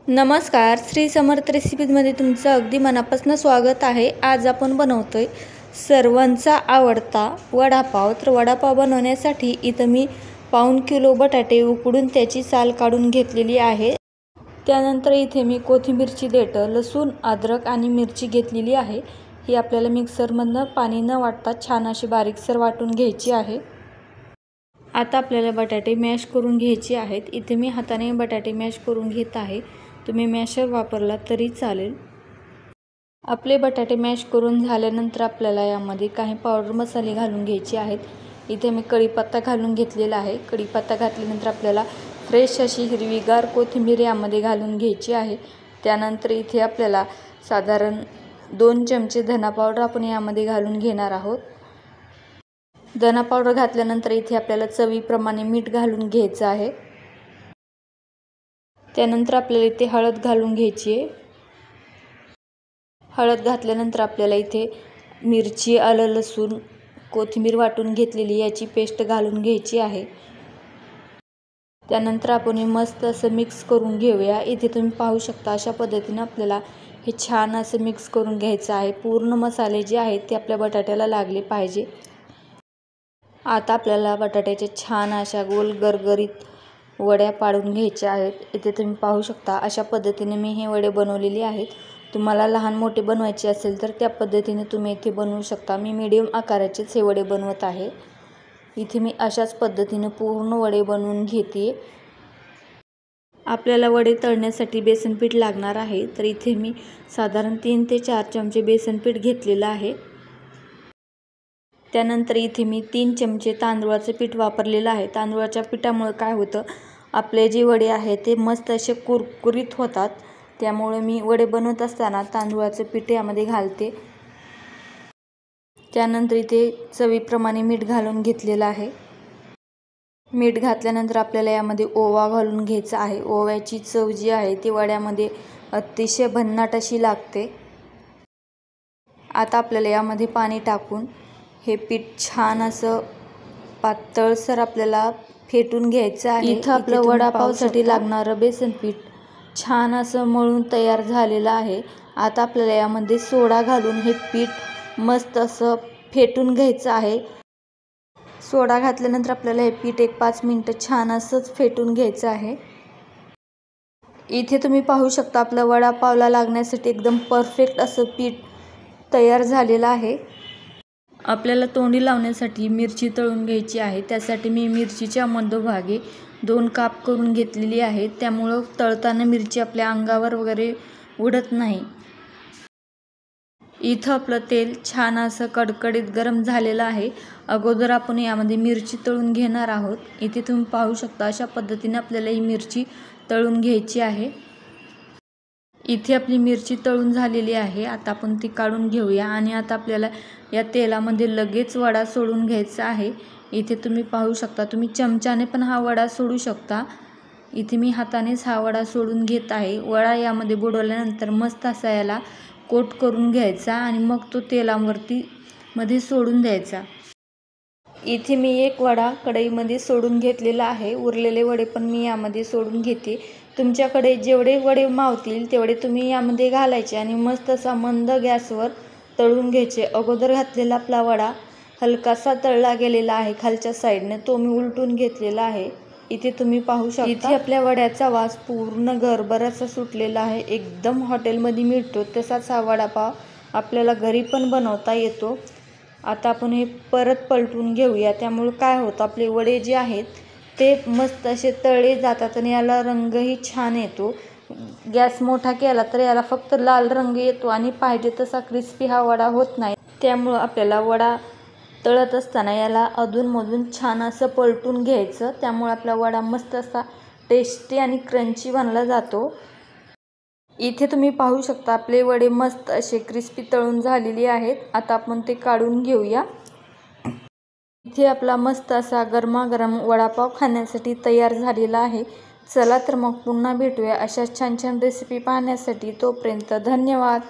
नमस्कार, श्री समर्थ रेसिपीजमध्ये तुमचं अगदी मनापासून स्वागत आहे। आज आपण बनवतोय सर्वांचा आवडता वडापाव। तर वडापाव बनवण्यासाठी इथं मी पाऊण किलो बटाटे उकडून त्याची साल काढून घेतलेली आहे। त्यानंतर इथे मी कोथिंबीरची देठं, लसूण, अद्रक आणि मिरची घेतलेली आहे। ही आपल्याला मिक्सरमधनं पाणी न वाटता छान अशी बारीकसर वाटून घ्यायची आहे। आता आपल्याला बटाटे मॅश करून घ्यायचे आहेत। इथे मी हाताने बटाटे मॅश करून घेत आहे। तुम्ही मॅशर वापरला तरी चालेल। आपले बटाटे मॅश करून झाल्यानंतर आपल्याला यामध्ये काही पावडर मसाले घालून घ्यायचे आहेत। इथे मी कढीपत्ता घालून घेतलेला आहे। कढीपत्ता घातल्यानंतर आपल्याला फ्रेश अशी हिरवीगार कोथिंबीर यामध्ये घालून घ्यायची आहे। त्यानंतर इथे आपल्याला साधारण 2 चमचे धना पावडर आपण यामध्ये घालून घेणार आहोत। धना पावडर घातल्यानंतर इथे आपल्याला चवीप्रमाणे मीठ घालून घ्यायचं आहे। त्यानंतर आपल्याला इथे हळद घालून घ्यायची आहे। हळद घातल्यानंतर आपल्याला इथे मिरची, आलं, लसूण, कोथिंबीर वाटून घेतलेली याची पेस्ट घालून घ्यायची आहे। त्यानंतर आपण हे मस्त असं मिक्स करून घेऊया। इथे तुम्ही पाहू शकता अशा पद्धतीने आपल्याला हे छान असं मिक्स करून घ्यायचं आहे। पूर्ण मसाले जे आहेत ते आपल्या बटाट्याला लागले पाहिजे। आता आपल्याला बटाट्याच्या छान अशा गोल गरगरीत वड्या पाडून घ्यायच्या आहेत। इथे तुम्ही पाहू शकता अशा पद्धतीने मी हे वडे बनवलेले आहेत। तुम्हाला लहान मोठे बनवायचे असेल तर त्या पद्धतीने तुम्ही इथे बनवू शकता। मी मीडियम आकाराचेच हे वडे बनवत आहे। इथे मी अशाच पद्धतीने पूर्ण वडे बनवून घेते। आपल्याला वडे तळण्यासाठी बेसन पीठ लागणार आहे। तर इथे मी साधारण 3 ते 4 चमचे बेसन पीठ घेतलेलं आहे। त्यानंतर इथे मी 3 चमचे तांदूळाचं पीठ वापरलेलं आहे। तांदूळाच्या पिठामुळे काय होतं, आपले जे वडे आहेत ते मस्त असे कुरकुरीत होतात। त्यामुळे मी वडे बनवत असताना तांदूळाचं पीठ यामध्ये घालते। त्यानंतर इथे चवीप्रमाणे मीठ घालून घेतलेलं आहे। मीठ घातल्यानंतर आपल्याला यामध्ये ओवा घालून घ्यायचा आहे। ओव्याची चव जी आहे ती वड्यामध्ये अतिशय भन्नाट अशी लागते। आता आपल्याला यामध्ये पाणी टाकून हे पीठ छान असं पातळसर आपल्याला फेटून घ्यायचं आहे। इथं आपलं वडापावसाठी लागणारं बेसन पीठ छान असं मळून तयार झालेलं आहे। आता आपल्याला यामध्ये सोडा घालून हे पीठ मस्त असं फेटून घ्यायचं आहे। सोडा घातल्यानंतर आपल्याला हे पीठ एक 5 मिनिटं छान असंच फेटून घ्यायचं आहे। इथे तुम्ही पाहू शकता आपलं वडापावला लागण्यासाठी एकदम परफेक्ट असं पीठ तयार झालेलं आहे। आपल्याला तोंडी लावण्यासाठी मिरची तळून घ्यायची आहे। त्यासाठी मी मिरचीच्या मध्यभागी 2 काप करून घेतलेली आहे। त्यामुळं तळताना मिरची आपल्या अंगावर वगैरे उडत नाही। इथं आपलं तेल छान असं कडकडीत गरम झालेलं आहे। अगोदर आपण यामध्ये मिरची तळून घेणार आहोत। इथे तुम्ही पाहू शकता अशा पद्धतीने आपल्याला ही मिरची तळून घ्यायची आहे। इथे आपली मिरची तळून झालेली आहे। आता आपण ती काढून घेऊया आणि आता आपल्याला या तेलामध्ये लगेच वडा सोडून घ्यायचा आहे। इथे तुम्ही पाहू शकता, तुम्ही चमच्याने पण हा वडा सोडू शकता। इथे मी हातानेच हा वडा सोडून घेत आहे। वडा यामध्ये बुडवल्यानंतर मस्त असा याला कोट करून घ्यायचा आणि मग तो तेलावरती मध्ये सोडून द्यायचा। इथे मी एक वडा कढईमध्ये सोडून घेतलेला आहे। उरलेले वडे पण मी यामध्ये सोडून घेते। तुमच्याकडे जेवढे वडे मावतील तेवढे तुम्ही यामध्ये घालायचे आणि मस्त असा मंद गॅसवर तळून घ्यायचे। अगोदर घातलेला आपला वडा हलकासा तळला गेलेला आहे खालच्या साईडने, तो मी उलटून घेतलेला आहे। इथे तुम्ही पाहू शकता इथे आपल्या वड्याचा वास पूर्ण घरभर असा सुटलेला आहे। एकदम हॉटेलमध्ये मिळतो तसाच हा वडापाव आपल्याला घरी पण बनवता येतो। आता आपण हे परत पलटून घेऊया। त्यामुळे काय होतं, आपले वडे जे आहेत ते मस्त असे तळले जातात आणि याला रंगही छान येतो। गॅस मोठा केला तर याला फक्त लाल रंग येतो आणि पाहिजे तसा क्रिस्पी हा वडा होत नाही। त्यामुळं आपल्याला वडा तळत असताना याला अधूनमधून छान असं पलटून घ्यायचं। त्यामुळे आपला वडा मस्त असा टेस्टी आणि क्रंची बनला जातो। इथे तुम्ही पाहू शकता आपले वडे मस्त असे क्रिस्पी तळून झालेले आहेत। आता आपण ते काढून घेऊया। इथे आपला मस्त असा गरमागरम वडापाव खाण्यासाठी तयार झालेला आहे। चला तर मग पुन्हा भेटूया अशा छान छान रेसिपी पाहण्यासाठी। तोपर्यंत धन्यवाद।